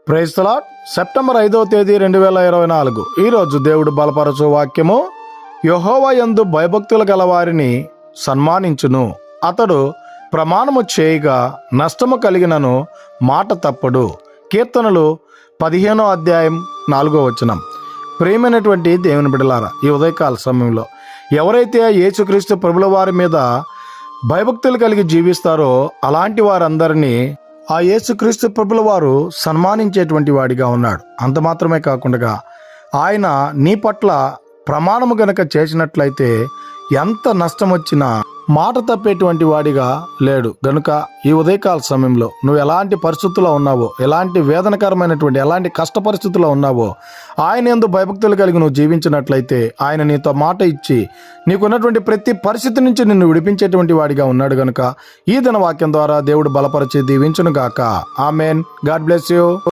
Praise the lord. September 5వ తేదీ 2024. ఈరోజు దేవుడు బలపరచు వాక్యము, యెహోవా యందు భయభక్తులు గల వారిని సన్మానించును. అతడు ప్రమాణము చేయగా నష్టము కలిగినను మాట తప్పడు. కీర్తనలు 15వ అధ్యాయం 4వ వచనం. ప్రియమైనటువంటి దేవుని బిడ్డలారా, ఈ ఉదయకాల సమయంలో ఎవరైతే యేసుక్రీస్తు ప్రభుల వారి మీద భయభక్తులు కలిగి జీవిస్తారో అలాంటి వారందరినీ ఆ యేసుక్రీస్తు ప్రభుల వారు సన్మానించేటువంటి వాడిగా ఉన్నాడు. అంత మాత్రమే కాకుండా ఆయన నీ పట్ల ప్రమాణము గనక చేసినట్లయితే ఎంత నష్టం వచ్చినా మాట తప్పేటువంటి వాడిగా లేడు. గనుక ఈ ఉదయకాల సమయంలో నువ్వు ఎలాంటి పరిస్థితుల్లో ఉన్నావో, ఎలాంటి వేదనకరమైనటువంటి ఎలాంటి కష్ట పరిస్థితుల్లో ఉన్నావో, ఆయన యందు భయభక్తులు కలిగి నువ్వు జీవించినట్లయితే ఆయన నీతో మాట ఇచ్చి నీకున్నటువంటి ప్రతి పరిస్థితి నుంచి నిన్ను విడిపించేటువంటి వాడిగా ఉన్నాడు. గనుక ఈ దిన వాక్యం ద్వారా దేవుడు బలపరిచి దీవించును గాక. ఆమెన్. God bless you.